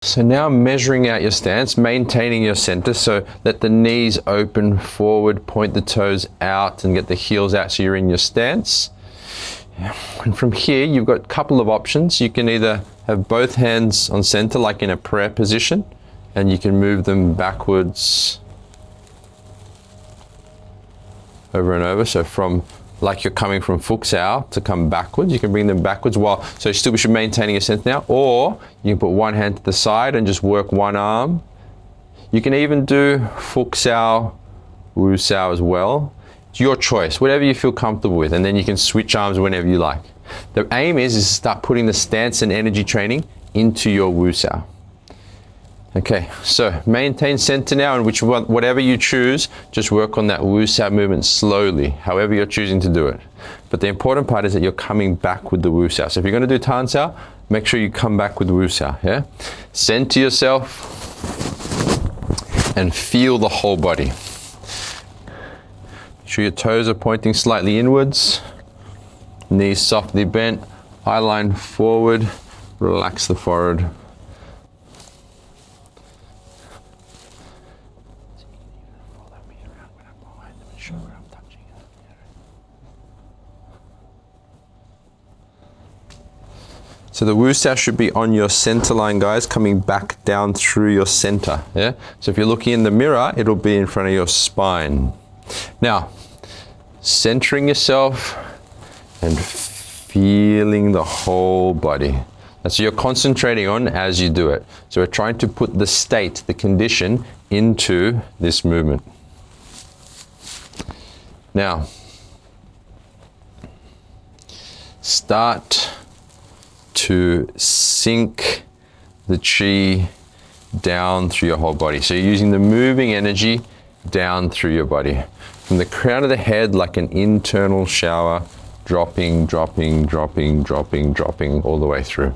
So now measuring out your stance, maintaining your center, so let the knees open forward, point the toes out and get the heels out so you're in your stance. And from here, you've got a couple of options. You can either have both hands on center like in a prayer position, and you can move them backwards over and over. So from like you're coming from Fuxao to come backwards, you can bring them backwards while, so you still should be maintaining your center now, or you can put one hand to the side and just work one arm. You can even do Fuxao, Wusao as well. It's your choice, whatever you feel comfortable with, and then you can switch arms whenever you like. The aim is to start putting the stance and energy training into your Wusao. Okay, so maintain center now, and whatever you choose, just work on that Wusao movement slowly, however you're choosing to do it. But the important part is that you're coming back with the Wusao. So if you're going to do Tansao, make sure you come back with Wusao, yeah? Center yourself and feel the whole body. Make sure your toes are pointing slightly inwards, knees softly bent, eye line forward, relax the forehead. So the Wusao should be on your center line, guys, coming back down through your center, yeah? So if you're looking in the mirror, it'll be in front of your spine. Now, centering yourself and feeling the whole body. That's what you're concentrating on as you do it. So we're trying to put the state, the condition, into this movement. Now, start to sink the chi down through your whole body. So you're using the moving energy down through your body. From the crown of the head, like an internal shower, dropping, dropping, dropping, dropping, dropping all the way through.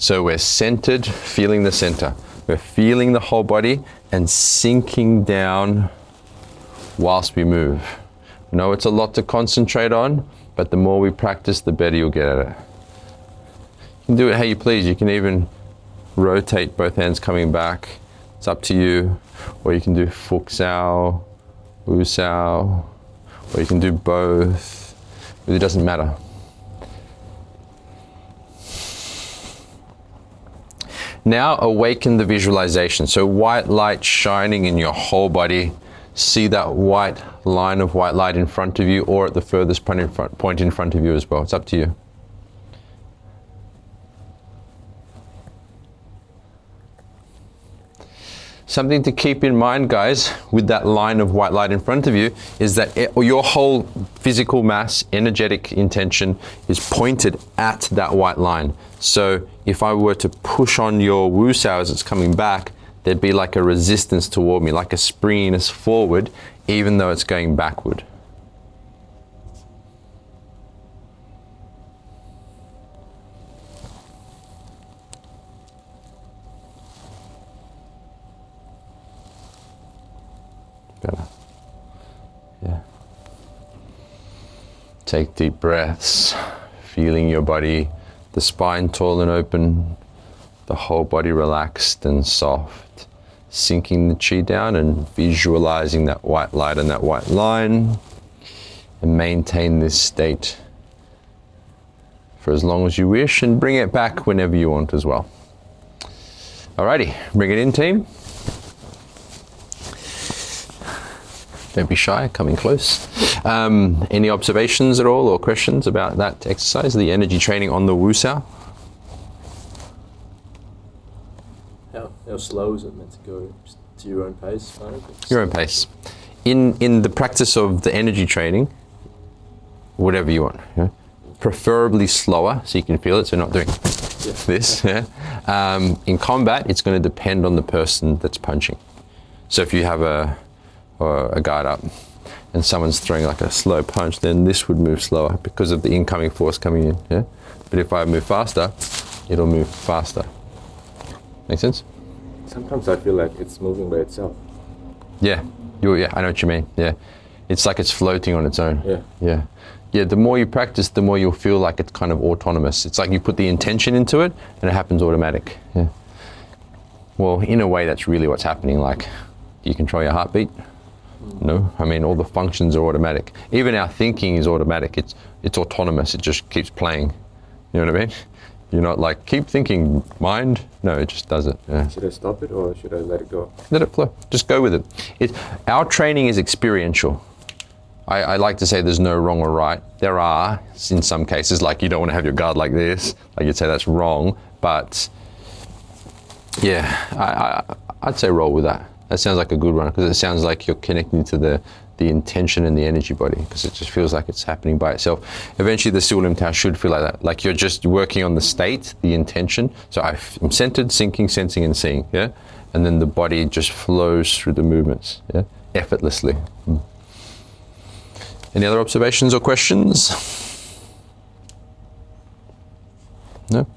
So we're centered, feeling the center. We're feeling the whole body and sinking down whilst we move. I know it's a lot to concentrate on, but the more we practice, the better you'll get at it. You can do it how you please. You can even rotate both hands coming back. It's up to you. Or you can do Fuxao, Wusao, or you can do both. It doesn't matter. Now awaken the visualization. So white light shining in your whole body. See that white line of white light in front of you, or at the furthest point in front of you as well. It's up to you. Something to keep in mind, guys, with that line of white light in front of you is that your whole physical mass, energetic intention is pointed at that white line. So if I were to push on your Wusao as it's coming back, there'd be like a resistance toward me, like a springiness forward, even though it's going backward. Better. Yeah. Take deep breaths, feeling your body, the spine tall and open, the whole body relaxed and soft, sinking the chi down and visualizing that white light and that white line, and maintain this state for as long as you wish, and bring it back whenever you want as well. Alrighty, bring it in, team. Don't be shy, coming close. Any observations at all or questions about that exercise, the energy training on the Wusao? How slow is it meant to go to your own pace? Your own pace. In the practice of the energy training, whatever you want. Yeah? Preferably slower so you can feel it, so not doing this. Yeah? In combat, it's going to depend on the person that's punching. So if you have a guard up and someone's throwing like a slow punch, then this would move slower because of the incoming force coming in. Yeah? But if I move faster, it'll move faster. Make sense? Sometimes I feel like it's moving by itself. Yeah, yeah, I know what you mean. Yeah, it's like it's floating on its own. Yeah. Yeah. The more you practice, the more you'll feel like it's kind of autonomous. It's like you put the intention into it, and it happens automatic. Yeah. Well, in a way, that's really what's happening. Like, do you control your heartbeat? No. I mean, all the functions are automatic. Even our thinking is automatic. It's autonomous. It just keeps playing. You know what I mean? You're not like, keep thinking, mind. No, it just does it. Yeah. Should I stop it or should I let it go? Let it flow. Just go with it. Our training is experiential. I like to say there's no wrong or right. There are, in some cases, like you don't want to have your guard like this. Like you'd say that's wrong. But yeah, I'd say roll with that. That sounds like a good one because it sounds like you're connecting to the intention and the energy body because it just feels like it's happening by itself. Eventually the Silim Tao should feel like that. Like you're just working on the state, the intention. So I'm centered, sinking, sensing and seeing, yeah? And then the body just flows through the movements, yeah? Effortlessly. Any other observations or questions? No?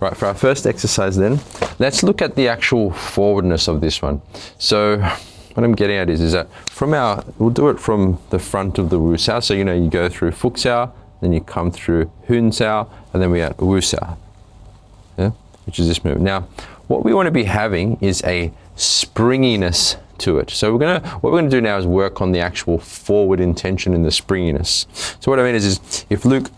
Right, for our first exercise then, let's look at the actual forwardness of this one. So what I'm getting at is that we'll do it from the front of the Wu Sao. So, you go through Fuk Sao, then you come through Hun Sao, and then we at Wu Sao, yeah? Which is this move. Now, what we want to be having is a springiness to it. So what we're gonna do now is work on the actual forward intention and the springiness. So what I mean is if Luke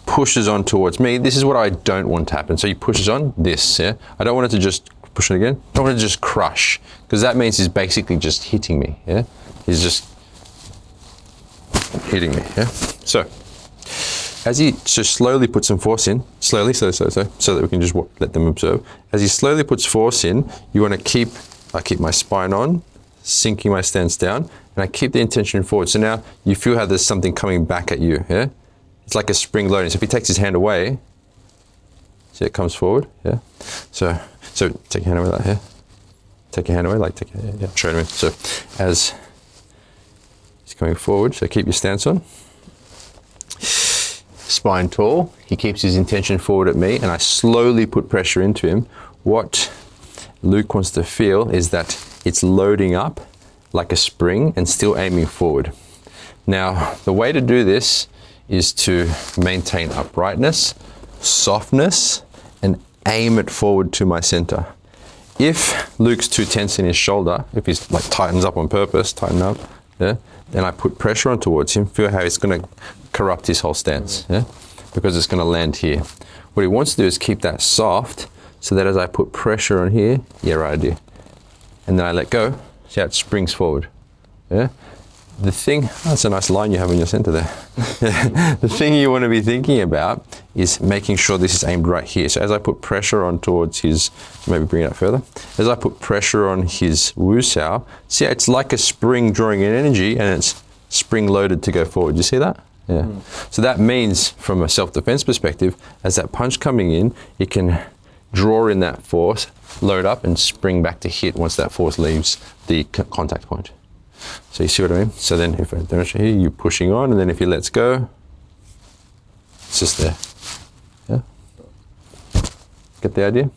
pushes on towards me, this is what I don't want to happen. So he pushes on this, yeah? I don't want it to just push it again. I don't want it to just crush, because that means he's basically just hitting me, yeah? He's just hitting me, yeah? So, as he just slowly puts some force in, slowly, so that we can just let them observe. As he slowly puts force in, you want to I keep my spine on, sinking my stance down, and I keep the intention forward. So now you feel how there's something coming back at you, yeah? It's like a spring loading. So if he takes his hand away, see it comes forward, yeah? So take your hand away like here. Take your hand away, yeah, show me. So as he's coming forward, so keep your stance on. Spine tall, he keeps his intention forward at me, and I slowly put pressure into him. What Luke wants to feel is that it's loading up like a spring and still aiming forward. Now, the way to do this is to maintain uprightness, softness, and aim it forward to my center. If Luke's too tense in his shoulder, if he's like tightens up on purpose, tighten up, yeah, then I put pressure on towards him, feel how it's gonna corrupt his whole stance, yeah, because it's gonna land here. What he wants to do is keep that soft, so that as I put pressure on here, yeah, right idea, and then I let go, see how it springs forward, yeah? The thing, that's a nice line you have in your center there. The thing you want to be thinking about is making sure this is aimed right here. So as I put pressure on towards his, maybe bring it up further. As I put pressure on his Wu Sao, see how it's like a spring drawing in energy and it's spring loaded to go forward. You see that? Yeah. So that means from a self-defense perspective, as that punch coming in, it can draw in that force, load up and spring back to hit once that force leaves the contact point. So you see what I mean? So then if I demonstrate here, you're pushing on, and then if he lets go, it's just there. Yeah? Get the idea?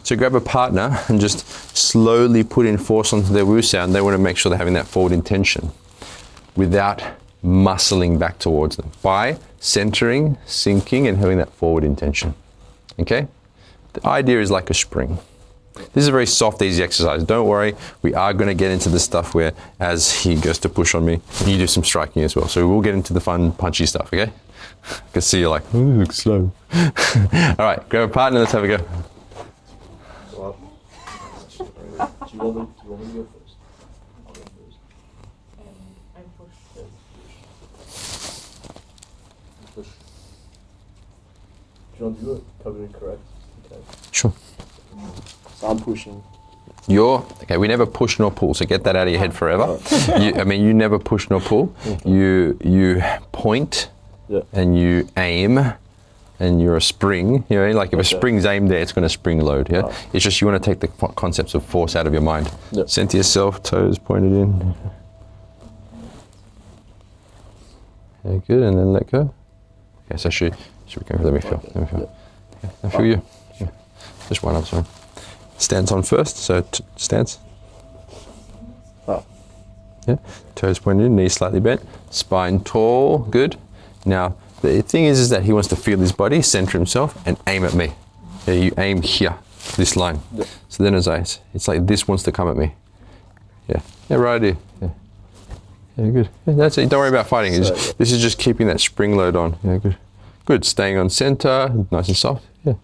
So grab a partner and just slowly put in force onto their Wu Sao, and they want to make sure they're having that forward intention without muscling back towards them by centering, sinking, and having that forward intention. Okay? The idea is like a spring. This is a very soft, easy exercise. Don't worry, we are going to get into the stuff where as he goes to push on me, you do some striking as well. So we'll get into the fun, punchy stuff, okay? I can see you're like, oh, you look slow. All right, grab a partner, let's have a go. Do you want me to go first? I'll go first. I push. Push. Do you want to do it? Cover it correct? Okay. Sure. So I'm pushing. Okay, we never push nor pull, so get that out of your head forever. You never push nor pull. You point, yeah, and you aim, and you're a spring. You know, like if a spring's aimed there, it's going to spring load, yeah? Right. It's just you want to take the concepts of force out of your mind. Yeah. Center yourself, toes pointed in. Okay, good, and then let go. Okay, so Should we go? Let me feel. Let me feel. Yeah, I feel you. Yeah. Just one up, sorry. Stance on first, so stance. Oh. Yeah, toes pointed, knees slightly bent, spine tall, good. Now, the thing is that he wants to feel his body, center himself, and aim at me. Yeah, you aim here, this line. Yeah. So then it's like this wants to come at me. Yeah, right idea. Yeah, good. Yeah, that's it. Don't worry about fighting. This is just keeping that spring load on. Yeah, good. Good, staying on center, nice and soft. Yeah,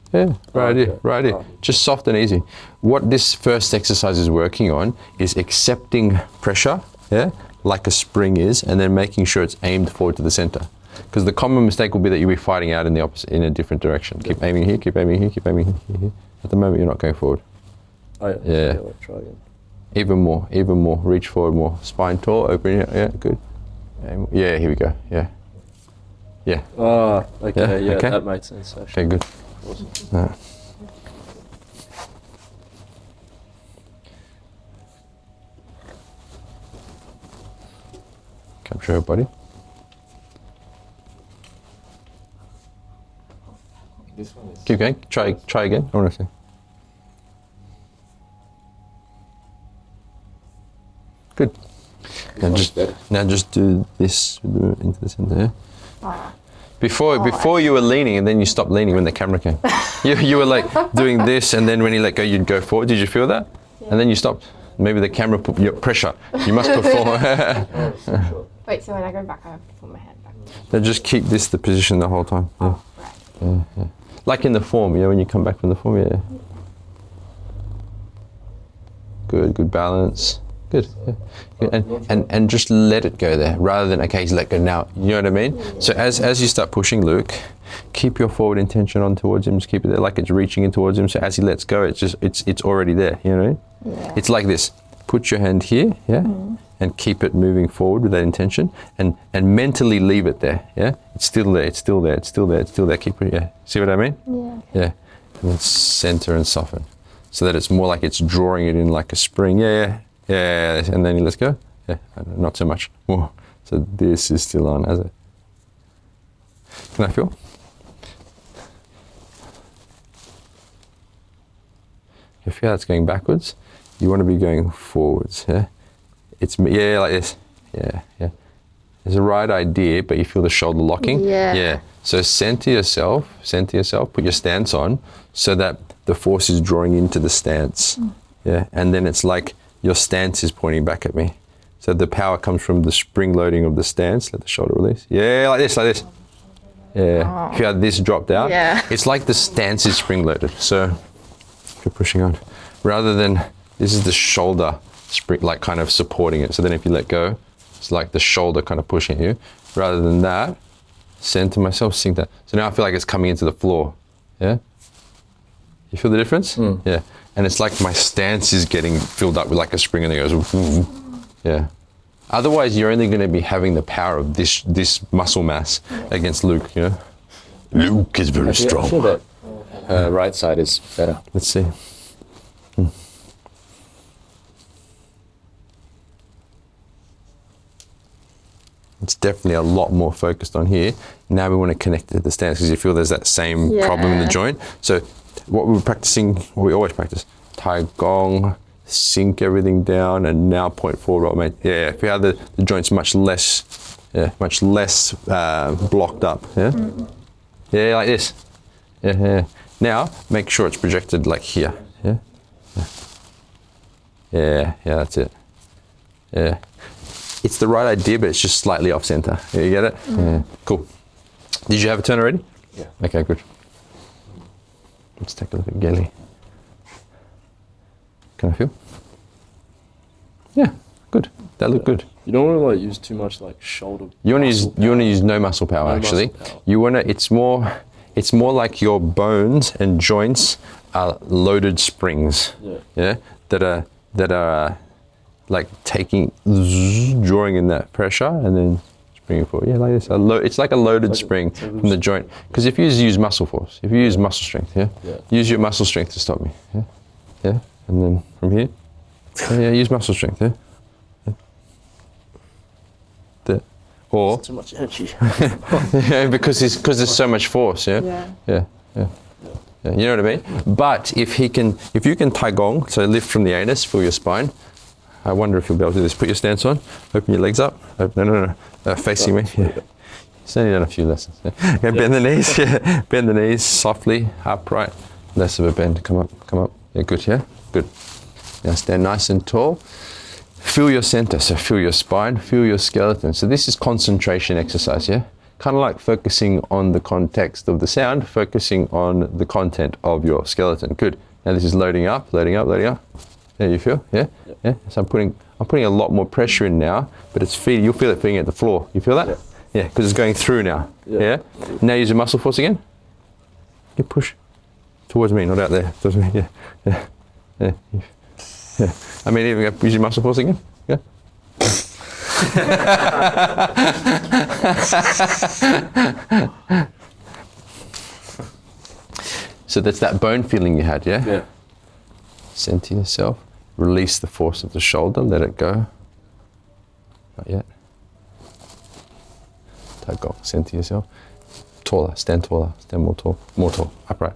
right idea, right idea. Just soft and easy. What this first exercise is working on is accepting pressure, yeah, like a spring is, and then making sure it's aimed forward to the center. Because the common mistake will be that you'll be fighting out in the opposite, in a different direction. Keep aiming here, keep aiming here, keep aiming here. At the moment, you're not going forward. Oh, yeah. Try again. Even more. Reach forward more. Spine tall, open it. Yeah, good. Yeah, here we go. Yeah. Oh, okay. Yeah, okay. that makes sense. Actually. Okay, good. Awesome. Capture her body. This one is. Keep going. Try again. I want to see. Good. Now just do this into the center. Yeah? Before you were leaning, and then you stopped leaning when the camera came. you were like doing this, and then when you let go, you'd go forward. Did you feel that? Yeah. And then you stopped. Maybe the camera put your pressure. You must put forward. Wait, so when I go back, I have to put my hand back. Now just keep the position the whole time. Yeah. Oh, right. Yeah. Like in the form, when you come back from the form, yeah. Good balance. Good. Yeah. And just let it go there, rather than okay, let go now. You know what I mean? So as you start pushing Luke, keep your forward intention on towards him. Just keep it there, like it's reaching in towards him. So as he lets go, it's already there. You know what I mean? Yeah. It's like this. Put your hand here, yeah, and keep it moving forward with that intention, and mentally leave it there. Yeah, it's still there. It's still there. It's still there. It's still there. Keep it. Yeah. See what I mean? Yeah. Yeah. And then center and soften, so that it's more like it's drawing it in like a spring. Yeah. And then let's go. Yeah, not so much more. So this is still on as it. Can I feel? If you feel it's going backwards, you want to be going forwards. Yeah, it's like this. Yeah. It's the right idea, but you feel the shoulder locking. Yeah. So center yourself. Put your stance on, so that the force is drawing into the stance. Yeah, and then it's like your stance is pointing back at me. So the power comes from the spring loading of the stance. Let the shoulder release. Yeah, like this. Yeah. If you had this dropped out, it's like the stance is spring loaded. So if you're pushing on, rather than this is the shoulder spring, like kind of supporting it. So then if you let go, it's like the shoulder kind of pushing you. Rather than that, center myself, sink that. So now I feel like it's coming into the floor. Yeah. You feel the difference? Yeah. And it's like my stance is getting filled up with like a spring, and it goes, yeah. Otherwise, you're only going to be having the power of this muscle mass against Luke, you know? Luke is very strong. I feel that right side is better. Let's see. It's definitely a lot more focused on here. Now we want to connect it to the stance, because you feel there's that same problem in the joint. So what we always practice, Tai Gong, sink everything down, and now point forward. Mate. Yeah, if you have the joints much less blocked up. Yeah, yeah, like this. Yeah. Now make sure it's projected like here. Yeah, that's it. Yeah, it's the right idea, but it's just slightly off center. Yeah, you get it? Yeah, cool. Did you have a turn already? Yeah. Okay, good. Let's take a look at Gelly. Can I feel? Yeah, good. That looked good. You don't want to like use too much like shoulder. You want to use no muscle power actually. You want to. It's more like your bones and joints are loaded springs. Yeah. That are like drawing in that pressure and then bring it forward. Yeah, like this. It's like a loaded spring from the joint. Because if you use muscle force, if you use muscle strength, use your muscle strength to stop me. Yeah. And then from here, use muscle strength. Yeah. There. Or Too much energy. yeah, because there's so much force. Yeah. Yeah. You know what I mean? But if you can taigong, so lift from the anus, feel your spine. I wonder if you'll be able to do this. Put your stance on. Open your legs up. No. Facing me. Yeah. He's only done a few lessons. Yeah. Okay, bend the knees. Yeah. Bend the knees softly, upright. Less of a bend. Come up. Yeah, good. Yeah, good. Now stand nice and tall. Feel your center. So feel your spine. Feel your skeleton. So this is concentration exercise. Yeah. Kind of like focusing on the context of the sound, focusing on the content of your skeleton. Good. Now this is loading up. Yeah, you feel? Yeah? Yeah. So I'm putting a lot more pressure in now, but you'll feel it feeding at the floor. You feel that? Yeah, because it's going through now. Yeah. Now use your muscle force again. You push towards me, not out there. Towards me. Yeah. I mean, even use your muscle force again. Yeah. So that's that bone feeling you had, yeah? Yeah. Center yourself. Release the force of the shoulder. Let it go. Not yet. Go. Center yourself. Taller. Stand more tall. More tall. Upright.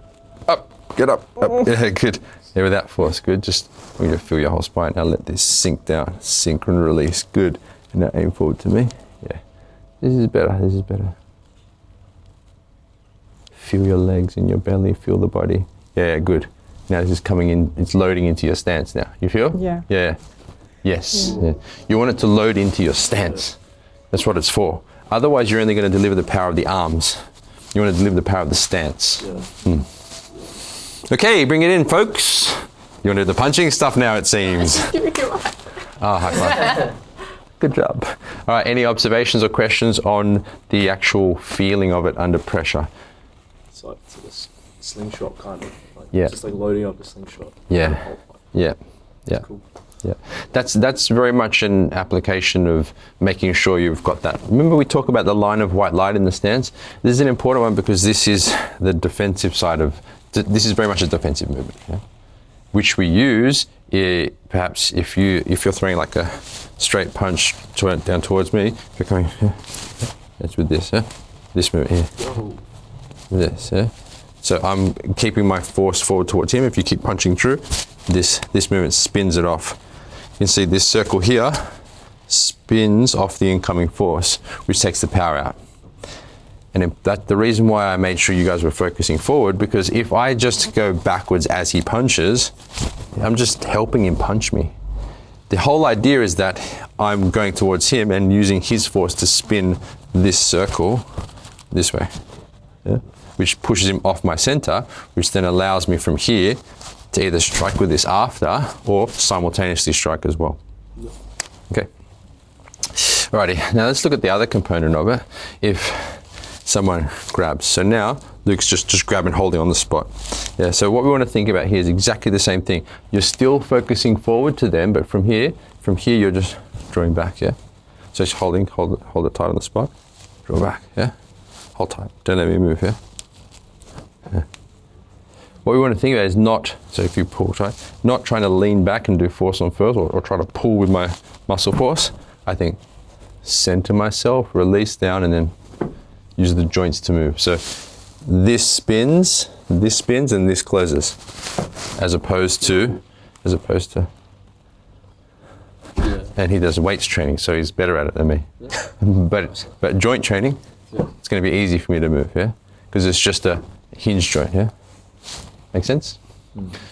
Up. Get up. Yeah, good. Yeah, with that force. Good. Just when you feel your whole spine. Now let this sink down. Sink and release. Good. And now aim forward to me. Yeah. This is better. Feel your legs in your belly. Feel the body. Yeah, good. Now this is coming in. It's loading into your stance now. You feel? Yeah. Yeah. Yes. Yeah. You want it to load into your stance. That's what it's for. Otherwise, you're only going to deliver the power of the arms. You want to deliver the power of the stance. Yeah. Okay, bring it in, folks. You want to do the punching stuff now, it seems. Oh, high five. Good job. All right, any observations or questions on the actual feeling of it under pressure? It's like sort of slingshot kind of. Like, Yeah. Just like loading up a slingshot. Yeah. Yeah. Cool. Yeah, that's very much an application of making sure you've got that. Remember we talk about the line of white light in the stance? This is an important one because this is the defensive side of, this is very much a defensive movement, yeah? Which we use, perhaps if you're throwing like a straight punch down towards me, if you're coming, it's with this, yeah? This movement here. Oh. This, yeah? So I'm keeping my force forward towards him. If you keep punching through, this movement spins it off. You can see this circle here spins off the incoming force, which takes the power out. And that's the reason why I made sure you guys were focusing forward, because if I just go backwards as he punches, I'm just helping him punch me. The whole idea is that I'm going towards him and using his force to spin this circle this way, yeah? Which pushes him off my center, which then allows me from here to either strike with this after or simultaneously strike as well. Okay. Alrighty, now let's look at the other component of it. If someone grabs, so now Luke's just grabbing, holding on the spot. Yeah, so what we want to think about here is exactly the same thing. You're still focusing forward to them, but from here you're just drawing back, yeah? So just hold it tight on the spot, draw back, yeah? Hold tight, don't let me move here. Yeah. What we want to think about is not, so if you pull tight, not trying to lean back and do force on first or try to pull with my muscle force. I think center myself, release down, and then use the joints to move. So this spins, and this closes, as opposed to, Yeah. and he does weights training, so he's better at it than me. Yeah. But joint training, it's going to be easy for me to move, yeah? Because it's just a hinge joint, yeah? Make sense?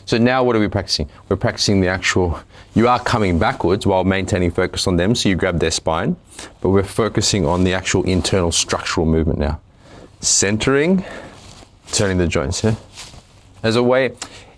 So now what are we practicing? We're practicing the actual, you are coming backwards while maintaining focus on them, so you grab their spine, but we're focusing on the actual internal structural movement now. Centering, turning the joints, yeah? As a way,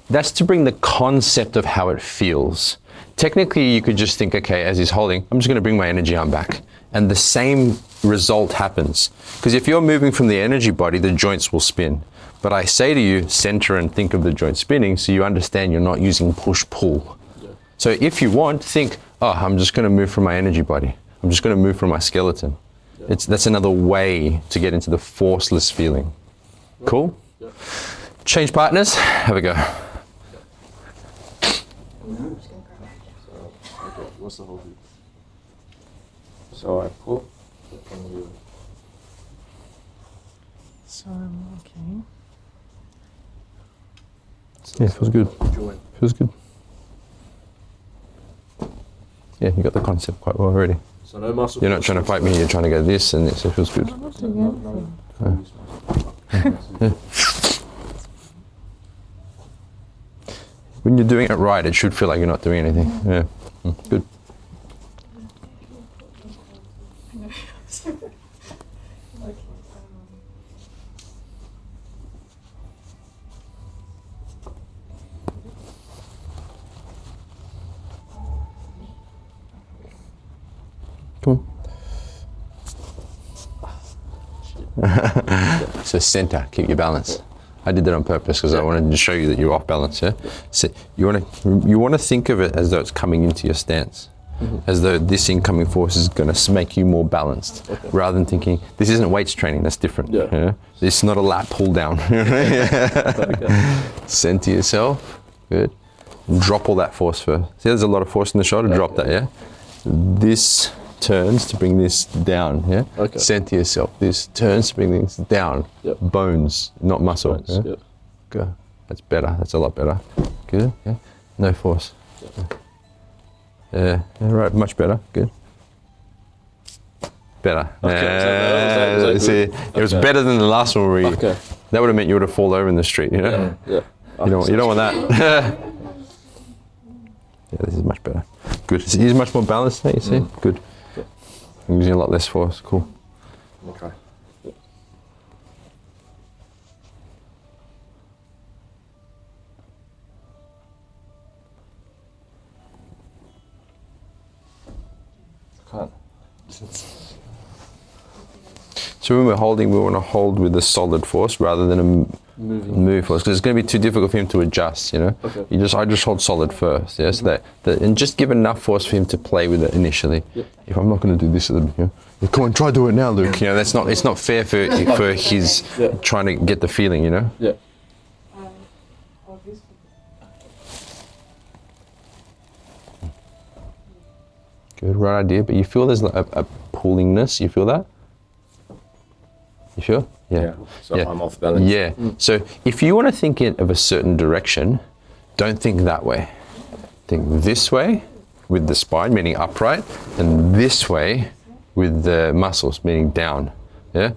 that's to bring the concept of how it feels. Technically, you could just think, okay, as he's holding, I'm just going to bring my energy arm back. And the same result happens. Because if you're moving from the energy body, the joints will spin. But I say to you, center and think of the joint spinning so you understand you're not using push-pull. Yeah. So if you want, think, oh, I'm just going to move from my energy body. I'm just going to move from my skeleton. Yeah. That's another way to get into the forceless feeling. Yeah. Cool? Yeah. Change partners. Have a go. What's the whole thing? So I pull. on you. So I'm okay. Yeah, feels good. Join. Feels good. Yeah, you got the concept quite well already. So no muscle. You're not trying to fight me, you're trying to go this and this. It feels good. I'm not doing anything. When you're doing it right, it should feel like you're not doing anything. Yeah, good. Come on. So center, keep your balance. I did that on purpose because I wanted to show you that you're off balance. Yeah. So you want to think of it as though it's coming into your stance, as though this incoming force is going to make you more balanced, rather than thinking this isn't weights training. That's different. Yeah. It's not a lat pull down. Center yourself. Good. Drop all that force first. See, there's a lot of force in the shoulder. Drop that. Yeah. This turns to bring this down, yeah? Okay. Center yourself. This turns to bring things down. Yep. Bones, not muscle. Bones, Yeah? yep. Good. That's better. That's a lot better. Good. Yeah. No force. Yeah. Right. Much better. Good. Better. Okay, See, it was better than the last one where you, Okay. that would have meant you would have fallen over in the street, you know? Yeah. You don't want that. Yeah, this is much better. Good. He's much more balanced now, you see? Good. I'm using a lot less force. Cool. Okay. Can't. So when we're holding, we want to hold with a solid force rather than a move force, because it's going to be too difficult for him to adjust, you know? Okay. I just hold solid first, yeah? So and just give enough force for him to play with it initially. Yep. If I'm not going to do this at the beginning, come on, try do it now, Luke. You know, it's not fair for his trying to get the feeling, you know? Yeah. Good, right idea. But you feel there's like a pullingness. You feel that? You feel? Yeah. So I'm off balance. Yeah. So if you want to think it of a certain direction, don't think that way. Think this way with the spine, meaning upright, and this way with the muscles, meaning down. Yeah.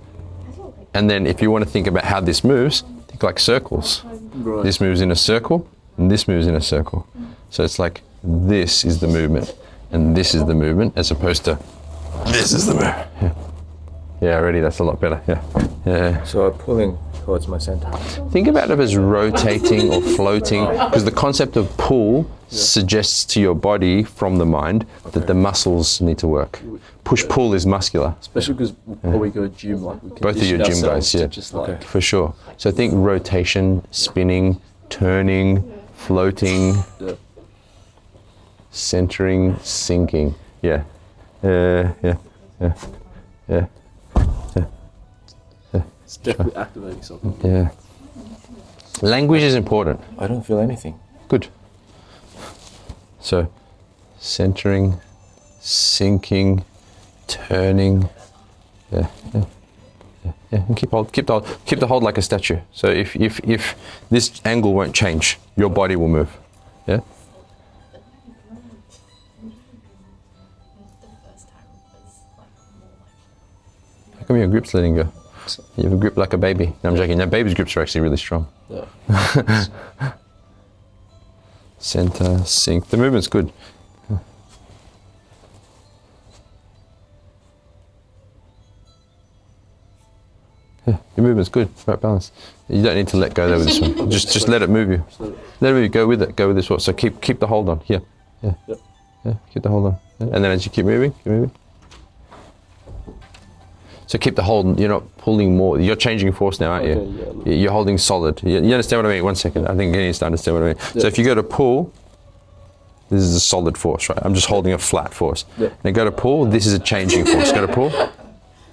And then if you want to think about how this moves, think like circles. Right. This moves in a circle, and this moves in a circle. So it's like this is the movement, and this is the movement, as opposed to this is the movement. Yeah, already that's a lot better. Yeah. So I'm pulling towards my center. Think about it as rotating or floating, because the concept of pull suggests to your body from the mind that the muscles need to work. Push-pull is muscular. Especially because we'll probably go gym, like we Both of your condition gym guys, ourselves to yeah. just like For sure. So think rotation, spinning, turning, floating, centering, sinking. Yeah. Yeah. it's definitely activating something. Yeah. Language is important. I don't feel anything. Good. So, centering, sinking, turning. Yeah. And keep the hold like a statue. So if this angle won't change, your body will move. Yeah. How come your grip's letting go? You have a grip like a baby. No, I'm joking. Now, baby's grips are actually really strong. Yeah. Center, sink. The movement's good. Yeah, your movement's good. Right balance. You don't need to let go there with this one. Just let it move you. Let it move you. Go with it. Go with this one. So keep the hold on. Here. Yeah. Yep. Yeah. Keep the hold on. Yeah. And then as you keep moving, keep moving. So keep the hold. You're not pulling more. You're changing force now, aren't you? Yeah, You're holding solid. You understand what I mean? 1 second. I think you need to understand what I mean. Yeah. So if you go to pull, this is a solid force, right? I'm just holding a flat force. Yeah. Now go to pull. This is a changing force. Go to pull.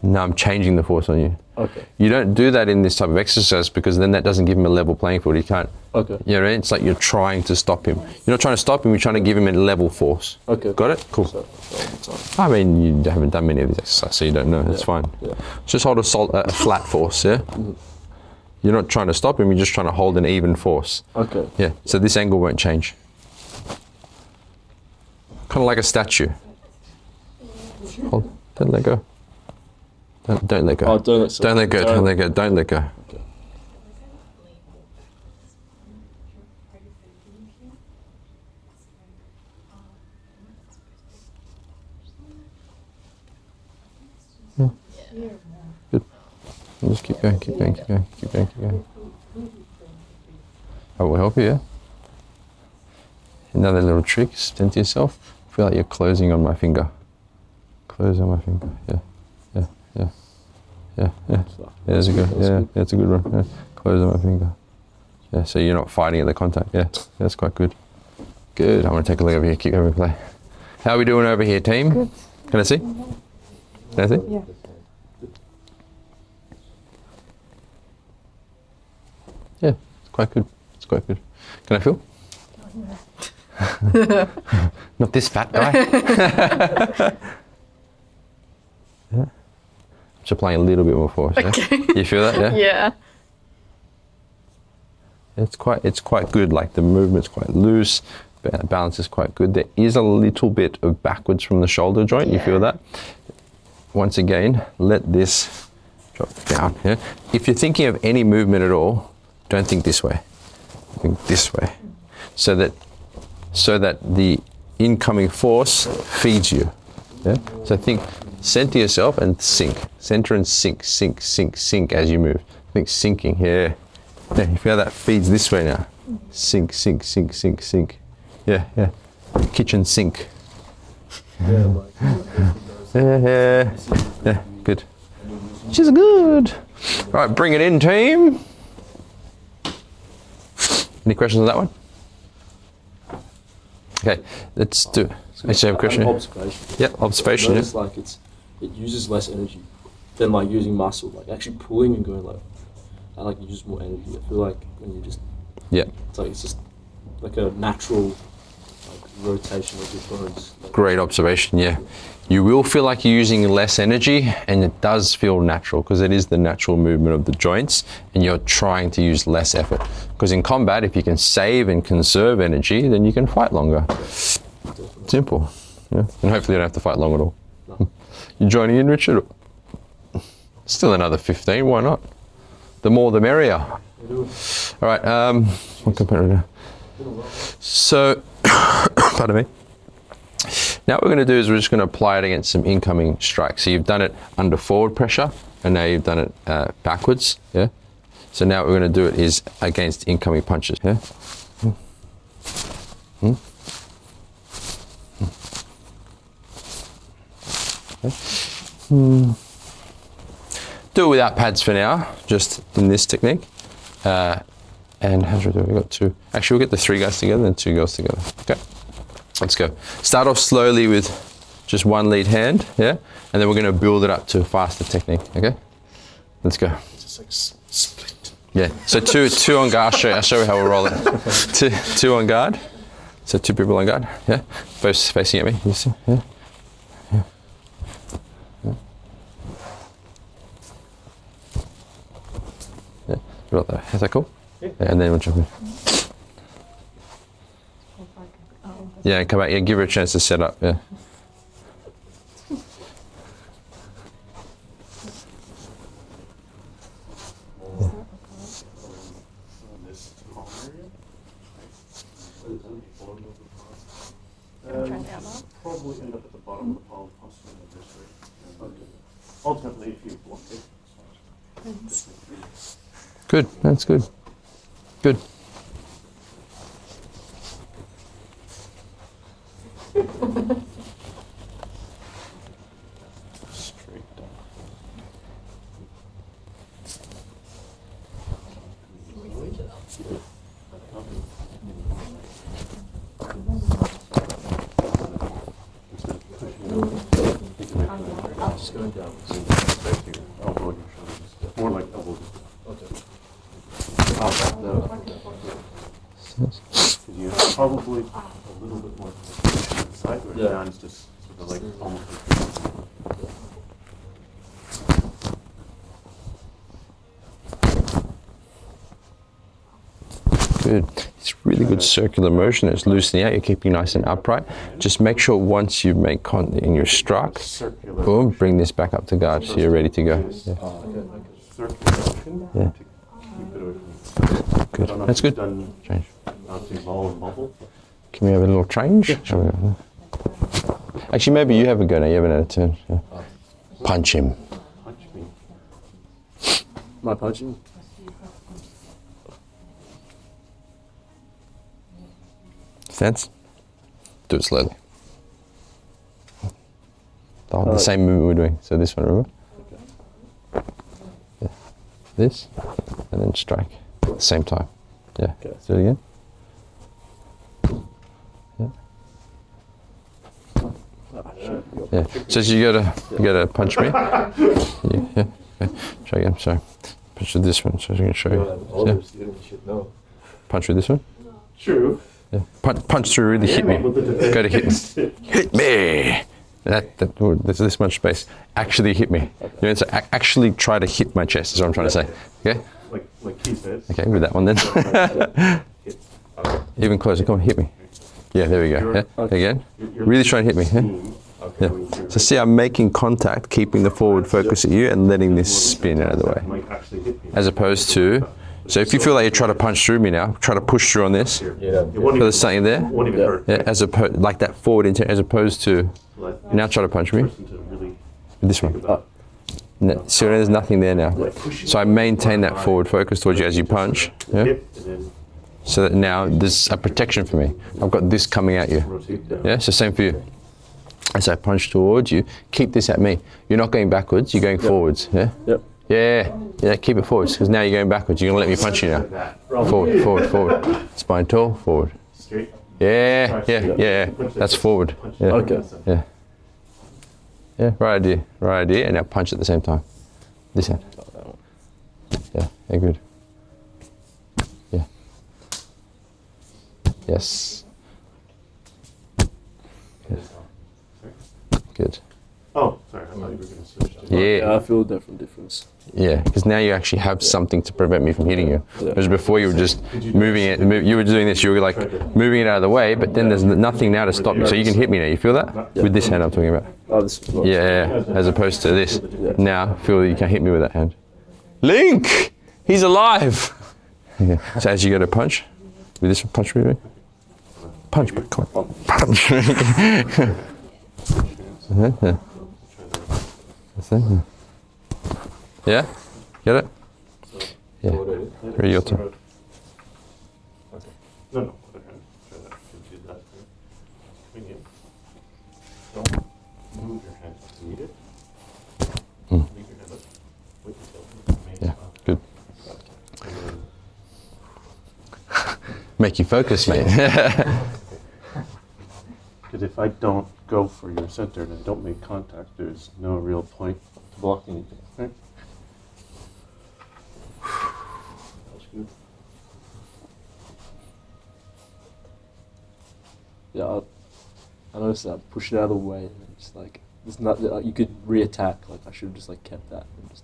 No, I'm changing the force on you. Okay. You don't do that in this type of exercise because then that doesn't give him a level playing field. He can't. Okay. You know what I mean? It's like you're trying to stop him. You're not trying to stop him, you're trying to give him a level force. Okay. Got it? Cool. So, all I mean, you haven't done many of these exercises, so you don't know. That's Yeah. fine. Yeah. Just hold a flat force, yeah? You're not trying to stop him, you're just trying to hold an even force. Okay. Yeah, so this angle won't change. Kind of like a statue. Hold, don't let go. Don't let go. Oh, don't let Don't let go, don't let go, don't let go. Okay. Good. And just keep going, keep going, keep going, keep going, keep going. I will help you, yeah? Another little trick, stand to yourself. Feel like you're closing on my finger. Close on my finger, yeah, yeah, yeah, yeah, yeah. Yeah, that's a good, yeah, that's a good one. Yeah. Close on my finger. Yeah, so you're not fighting at the contact. Yeah, that's quite good. Good, I want to take a look over here, keep going play. How are we doing over here, team? Good. Can I see? Can I see? Yeah. Yeah, it's quite good. It's quite good. Can I feel? Not this fat guy. Yeah. Just applying a little bit more force. Yeah? You feel that? Yeah. Yeah. It's quite good. Like the movement's quite loose. Balance is quite good. There is a little bit of backwards from the shoulder joint. You feel that? Once again, let this drop down. Yeah. If you're thinking of any movement at all, don't think this way. Think this way, so that the incoming force feeds you. Yeah. So think center yourself and sink. Center and sink, sink, sink, sink as you move. Think sinking here. Yeah, you feel that feeds this way now. Sink, sink, sink, sink, sink. Yeah, yeah. Kitchen sink. Yeah, Yeah, good. Which is good. Right, bring it in, team. Any questions on that one? Okay, let's do. Actually, have a question. Observation. Yeah, observation. I noticed, like it uses less energy than like using muscle. Like actually pulling and going like, I like to use more energy. I feel like when you just, Yeah. it's just like a natural like rotation of your bones. Like, Great observation. Yeah, you will feel like you're using less energy, and it does feel natural because it is the natural movement of the joints, and you're trying to use less effort. Because in combat, if you can save and conserve energy, then you can fight longer. Simple. Yeah, and hopefully you don't have to fight long at all. No. You joining in, Richard? Still another 15. Why not? The more, the merrier. All right. What competitor? So, pardon me. Now what we're going to do is we're just going to apply it against some incoming strikes. So you've done it under forward pressure, and now you've done it backwards. Yeah. So now what we're going to do it is against incoming punches. Yeah. Okay. Do it without pads for now, just in this technique. And how should we do it? We've got two. Actually, we'll get the three guys together and two girls together. Okay. Let's go. Start off slowly with just one lead hand, yeah? And then we're going to build it up to a faster technique, okay? Let's go. just like split. Yeah, so two on guard. I'll show you how we'll roll it. Two on guard. So two people on guard, yeah? Both facing at me, you see, yeah? Yeah. Yeah. Yeah, right there. Is that cool? Yeah, and then we'll jump in. Yeah, and come back. Yeah, give her a chance to set up. Yeah. Probably end up at the bottom of the palm, possibly in the wrist area. Ultimately, if you block it. Good. That's good. Good. Straight down. Just going down. You're probably a little bit more to the side, where John's just sort of like almost like Good. It's really good circular motion. It's loosening out. You're keeping nice and upright. Just make sure once you make and you're struck, circular boom, bring this back up to guard so you're ready to go. Yeah. circular motion Yeah. to keep it away from Good. I don't know That's if you've good. done Change. bouncing ball and bubble. Can we have a little change? Actually, maybe you have a go now. You haven't had a turn. Yeah. Punch him. Punch me. Am I punching? Sense? Do it slowly. The same movement we're doing. So this one, remember? Yeah. This, and then strike at the same time. Yeah. Okay. Let's do it again. Yeah. So you gotta punch me. Yeah. Okay. Try again. Sorry. Punch with this one. So I'm gonna show you. Yeah. You should know. Punch with this one. True. Yeah. Punch through. Really hit me. Go to hit me. Hit me. There's this much space. Actually hit me. You know, so actually try to hit my chest. Is what I'm trying to say. Okay. Like he says. Okay. With that one then. Hit. Okay. Even closer. Come on. Hit me. Yeah. There we go. Yeah. Again. You're Really try and hit me. Yeah. steam going through. So see, I'm making contact, keeping the forward focus at you, and letting this spin out of the way. Might actually hit me. As opposed to, so if you feel like you're trying to punch through me now, try to push through on this. Here. Yeah. It won't Feel even, there's something there. won't even hurt. Yeah, as opposed like that forward intent, as opposed to Let now try to punch me. person to really This think one. about So there's nothing there now. pushing So I maintain that forward focus towards you as you punch. Yeah. hip and then So that now there's a protection for me. I've got this coming at you. rotate down. Yeah. So same for you. As I punch towards you, keep this at me. You're not going backwards. You're going forwards. Yeah. Yep. Yeah. Keep it forwards because now you're going backwards. You're gonna let me punch you now. Forward. Spine tall. Forward. Straight. Yeah. That's forward. Yeah. Okay. Yeah. Right idea. And now punch at the same time. This hand. Yeah. Good. Yeah. Yes. Good. Oh, sorry. I thought you were going to switch to. Yeah. I feel a different difference. Yeah, because now you actually have something to prevent me from hitting you. Whereas before you were just moving it, you were doing this, you were like moving it out of the way, but then there's nothing now to stop you. So you can hit me now, you feel that? With this hand I'm talking about. Oh, this is not. Yeah, as opposed to this. Now, feel that you can hit me with that hand. Link! He's alive! Okay. So as you go to punch, with this one, punch me. Punch, come on. Punch. Yeah? Get it? Yeah. Ready your turn. No, other hand. Try that. Do that. Coming in. Don't move your hand to meet it. Leave your hand up. Wait until it Yeah, up. good. And then Make you focus, mate. because if I don't go for your center and I don't make contact, there's no real point to blocking anything. Right? That's good. Yeah, I noticed that. Push it out of the way, and then just like there's not. Like, you could re-attack. Like I should have just like kept that. And just,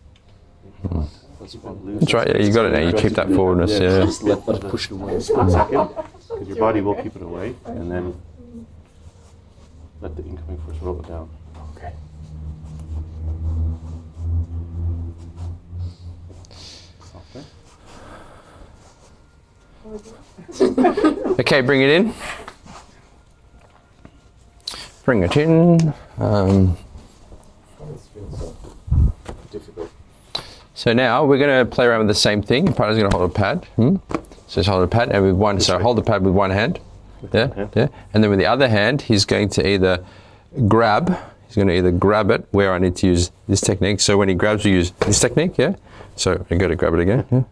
that's fine. That's right, yeah, you got it now. You keep that forwardness, yeah. Just let it push it away. 1 second, because your body will keep it away, and then let the incoming force roll it down. Okay. Softer. Okay, bring it in. Bring it in. Difficult. So now we're going to play around with the same thing. Your partner's going to hold a pad. So just hold a pad, and with one. So hold the pad with one hand. Yeah. And then with the other hand, he's going to either grab. He's going to either grab it where I need to use this technique. So when he grabs, we use this technique. Yeah. So I go to grab it again. Yeah.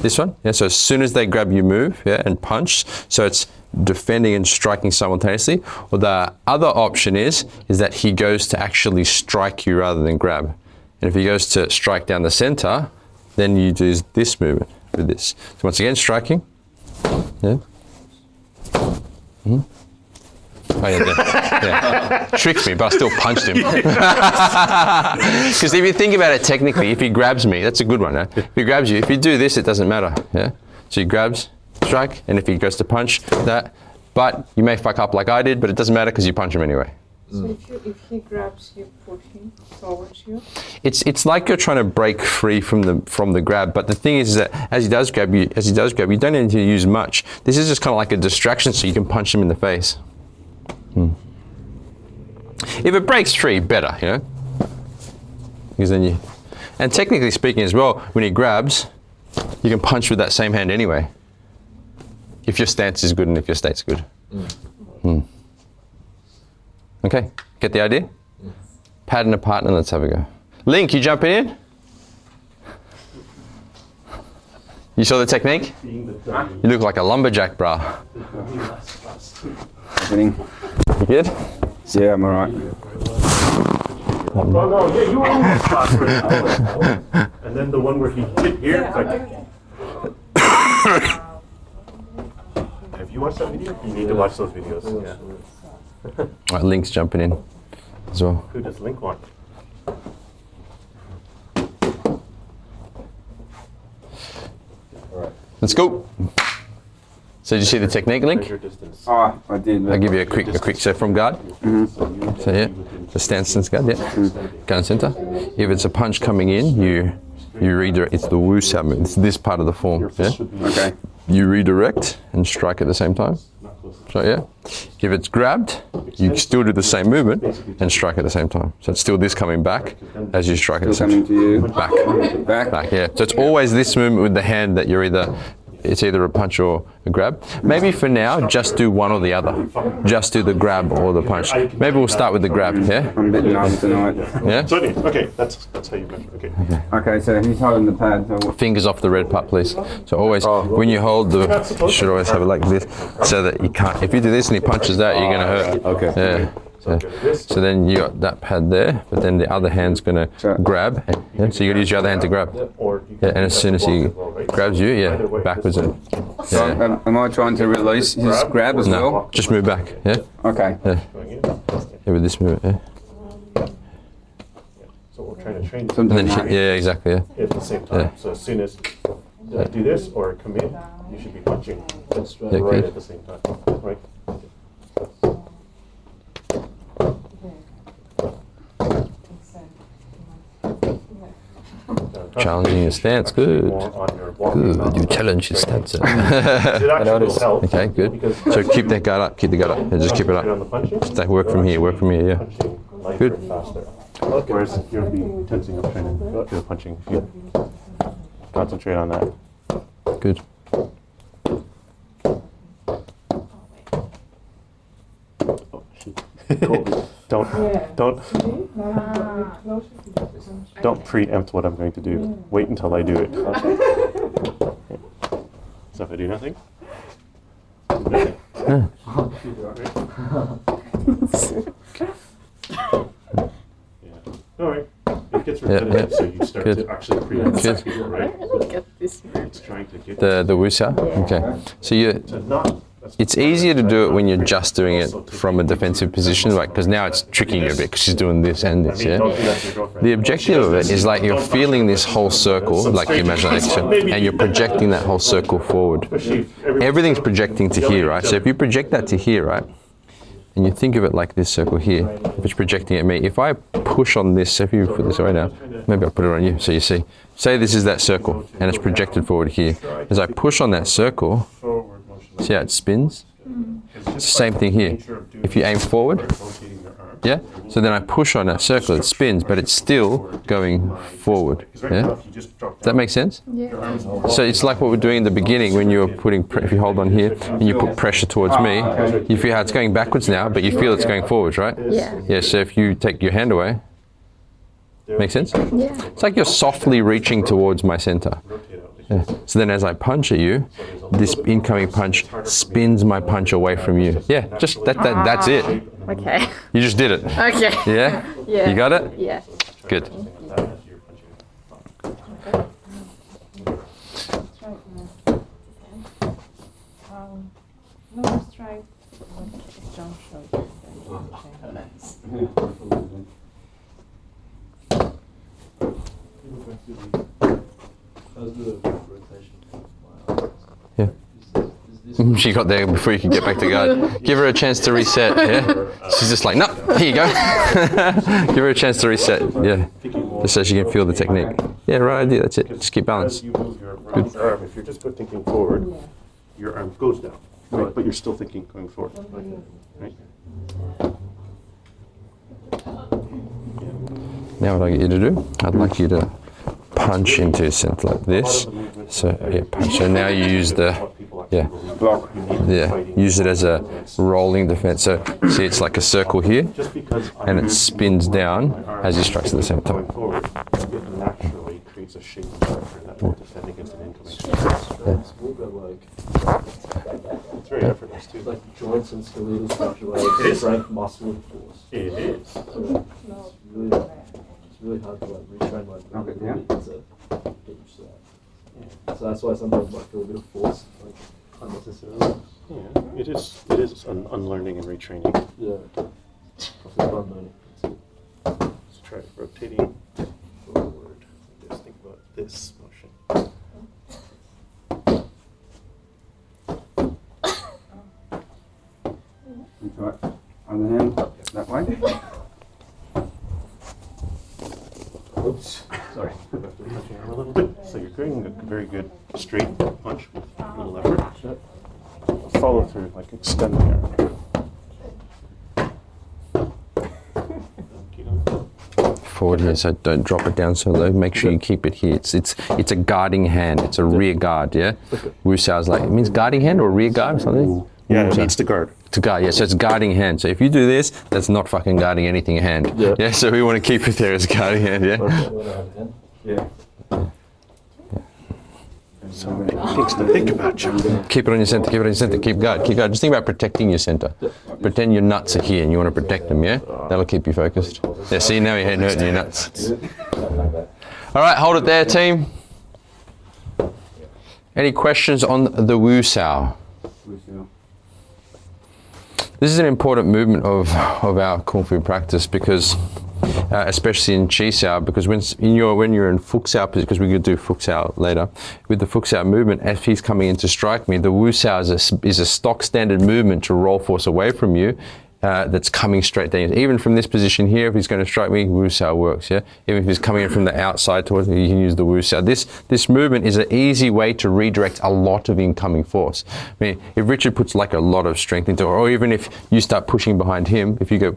This one. Yeah. So as soon as they grab, you move. Yeah. And punch. So it's defending and striking simultaneously. Or the other option is that he goes to actually strike you rather than grab. And if he goes to strike down the center, then you do this movement with this. So once again, striking. Yeah. Oh yeah, yeah. Tricked me, but I still punched him. Because if you think about it technically, if he grabs me, that's a good one. Eh? If he grabs you, if you do this, it doesn't matter. Yeah. So he grabs, strike, and if he goes to punch, that. But you may fuck up like I did, but it doesn't matter because you punch him anyway. So if he grabs you, push him towards you. It's like you're trying to break free from the grab, but the thing is that as he does grab you, you don't need to use much. This is just kind of like a distraction, so you can punch him in the face. If it breaks free, better, you know? Because then you... And technically speaking as well, when he grabs, you can punch with that same hand anyway. If your stance is good and if your state's good. Okay, get the idea? Pattern a partner, let's have a go. Link, you jumping in? You saw the technique? You look like a lumberjack, brah. Winning. You good? Yeah, I'm alright. Oh no, yeah, you were on the spot for an hour. And then the one where he hit here, it's like. Have you watched that video? You need to watch those videos. Yeah. All right, Link's jumping in as well. Who does Link want? Let's go. So did you see the technique, Link? Measure distance. Oh, I did. I'll give you a quick, so from guard. So yeah, the stance guard, yeah. Gun center. If it's a punch coming in, you redirect, it's the Wu Sao move. It's this part of the form, yeah? Okay. You redirect and strike at the same time. So yeah, if it's grabbed, you still do the same movement and strike at the same time. So it's still this coming back as you strike at the same Coming time. to you. Back, Back. back, yeah. So it's always this movement with the hand that you're it's either a punch or a grab. Maybe for now, just do one or the other. Just do the grab or the punch. Maybe we'll start with the grab, yeah? I'm a bit numb tonight. Yeah? So okay, that's how you measure. Okay. Okay, so he's holding the pad. So Fingers off the red part, please. So always, when you hold you should always have it like this, so that you can't, if you do this and he punches that, you're gonna hurt. Okay. Yeah. So then you got that pad there, but then the other hand's gonna grab. Yeah, so you gotta use your other hand to grab. Yeah, and as soon as he grabs you, yeah, backwards and yeah. am I trying to release his grab as No, well? just move back. Yeah, Okay. yeah. Yeah, with this movement. Yeah. So we're trying to train And then yeah, exactly. Yeah. at the same time. So as soon as I do this or come in, you should be punching right good. at the same time. Right? Challenging your stance. Good. Good. You challenge your stance. Okay, good. So keep that guard up. Keep the guard up. Yeah, just keep it up. Stay, work from here. Work from here. Yeah. Good. Whereas you'll be tensing up trying to do the punching. If you concentrate on that. Good. Oh, shit. Don't preempt what I'm going to do. Wait until I do it. So if I do nothing. Nothing. Yeah. All right. It gets repetitive, so you start to actually preempt people, right? Get this. It's trying to get The wusa. Okay. So to not. it's easier to do it when you're just doing it from a defensive position, like because now it's tricking you a bit because she's doing this and this. Yeah. The objective of it is like you're feeling this whole circle, like you imagine, and you're projecting that whole circle forward. Everything's projecting to here, right? So if you project that to here, right, and you think of it like this circle here, if it's projecting at me, if I push on this, so if you put this away now, maybe I'll put it on you so you see. Say this is that circle and it's projected forward here. As I push on that circle, see how it spins? It's the same thing here. If you aim forward, yeah, so then I push on that circle, it spins, but it's still going forward. Yeah, does that make sense? Yeah. So it's like what we're doing in the beginning when you're putting, if you hold on here and you put pressure towards me, you feel how it's going backwards now, but you feel it's going forwards, right? Yeah. Yeah, so if you take your hand away, make sense? Yeah. It's like you're softly reaching towards my center. Yeah. So then as I punch at you, this incoming punch spins my punch away from you. Yeah, just that's it. Okay. You just did it. Okay. Yeah? Yeah. You got it? Yeah. Good. No, let's try. Jump shot. How's the rotation? Wow. Yeah. Is this She got there before you could get back to guard. Give her a chance to reset, yeah? She's just like, no, here you go. Give her a chance to reset, yeah. Just so she can feel the technique. Yeah, right idea, that's it. Just keep balance. As you move your right arm, if you're just thinking forward, your arm goes down, right? But you're still thinking going forward, right? Now what I get you to do, I'd like you to punch into your center like this. So, yeah, punch. So now you use the, yeah, Block. yeah, use it as a rolling defense. So see, it's like a circle here, Just because and it spins down as you strike at the same going time. forward, it naturally creates a shape of character that will defend against an incoming strike. strength, but like It's very effortless too. like joints and skeletal structure, It like is. strength, muscle, and force. It is. So it's really hard to like retrain like Okay, ability yeah. to get used to that. So that's why sometimes I feel a bit of force like unnecessarily. Yeah, it is. It is unlearning and retraining. Yeah. I feel fun learning. Let's try rotating forward. Just think about this motion. Try it. Other hand, that way. Oops. Sorry. Go back to touching your arm a little bit. So you're creating a very good straight punch with little effort. Follow through, like extend the arm. Forward here, so don't drop it down so low. Make sure you keep it here. It's a guarding hand. It's a rear guard, yeah? Wusao is like, it means guarding hand or rear guard or something? Yeah, it needs to guard. To guard, yeah, so it's guarding hand. So if you do this, that's not fucking guarding anything hand. Yeah. So we want to keep it there as guarding hand, yeah? Yeah. So many things to think about, Joe. Keep it on your center, keep it on your center, keep guard, keep guard. Just think about protecting your center. Pretend your nuts are here and you want to protect them, yeah? That'll keep you focused. Yeah, see, now your head hurting your nuts. All right, hold it there, team. Any questions on the Wusao? This is an important movement of our Kung Fu practice because, especially in Chi Sao, because when you're in Fuxiao position, because we could do Fuxiao later, with the Fuxiao movement, if he's coming in to strike me, the Wusao is a stock standard movement to roll force away from you. That's coming straight down. Even from this position here, if he's going to strike me, Wusao works, yeah? Even if he's coming in from the outside towards me, you can use the Wusao. This movement is an easy way to redirect a lot of incoming force. I mean, if Richard puts like a lot of strength into it, or even if you start pushing behind him, you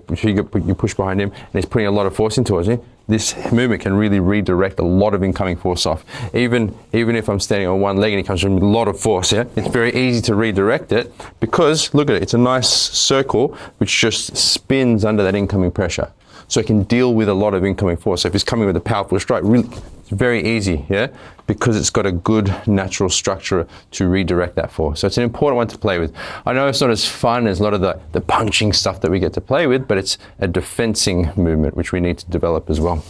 push behind him and he's putting a lot of force into it, this movement can really redirect a lot of incoming force off. Even if I'm standing on one leg and he comes from a lot of force, yeah, it's very easy to redirect it because, look at it, it's a nice circle which just spins under that incoming pressure. So it can deal with a lot of incoming force. So if he's coming with a powerful strike, really, it's very easy, yeah, because it's got a good natural structure to redirect that force. So it's an important one to play with. I know it's not as fun as a lot of the punching stuff that we get to play with, but it's a defensing movement which we need to develop as well.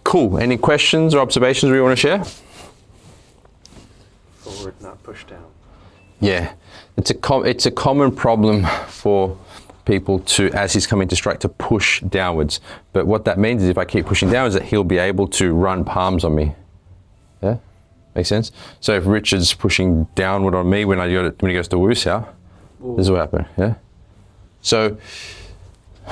Cool. Any questions or observations we want to share? Forward, not push down. Yeah, it's a common problem for people to, as he's coming to strike, to push downwards. But what that means is if I keep pushing downwards, that he'll be able to run palms on me. Yeah, makes sense. So if Richard's pushing downward on me when he goes to Wusao, this is what happened. Yeah. So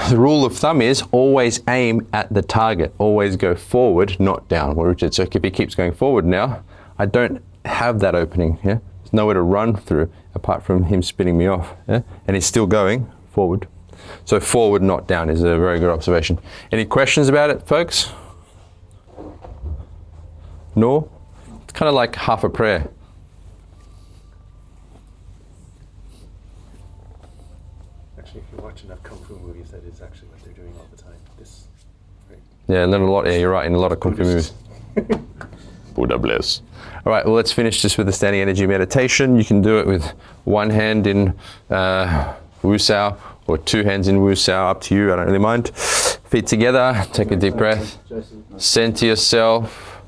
the rule of thumb is always aim at the target. Always go forward, not down. Well, Richard, so if he keeps going forward now, I don't have that opening. Yeah, there's nowhere to run through apart from him spinning me off. Yeah, and he's still going forward. So forward, not down is a very good observation. Any questions about it, folks? No? It's kind of like half a prayer. Actually, if you watch enough kung fu movies, that is actually what they're doing all the time. This, right? Yeah, yeah, you're right, in a lot of kung fu movies. Buddha bless. All right, well, let's finish this with the standing energy meditation. You can do it with one hand in Wusao or two hands in Wusao, up to you, I don't really mind. Feet together, take a deep breath. Center yourself,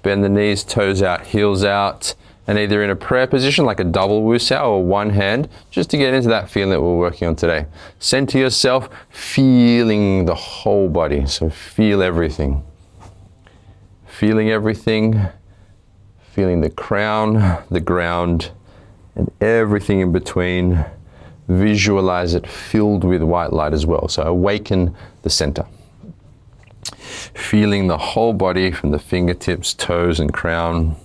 bend the knees, toes out, heels out, and either in a prayer position like a double wusao or one hand, just to get into that feeling that we're working on today. Center yourself, feeling the whole body. So feel everything. Feeling everything, feeling the crown, the ground, and everything in between. Visualize it filled with white light as well. So awaken the center. Feeling the whole body from the fingertips, toes, and crown.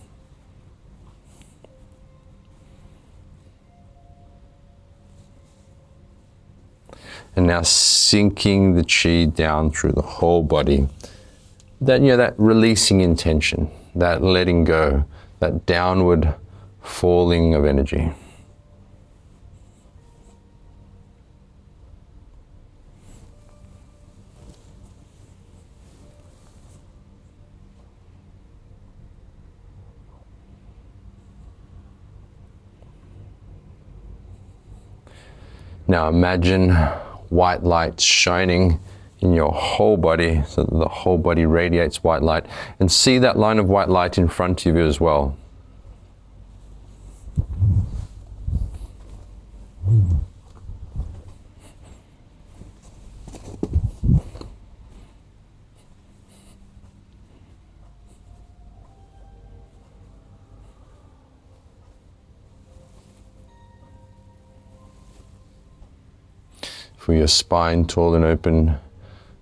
And now sinking the chi down through the whole body. That, that releasing intention, that letting go, that downward falling of energy. Now imagine white light shining in your whole body so that the whole body radiates white light, and see that line of white light in front of you as well. For your spine tall and open,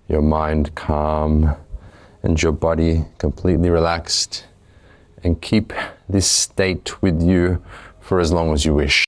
your mind calm, and your body completely relaxed. And keep this state with you for as long as you wish.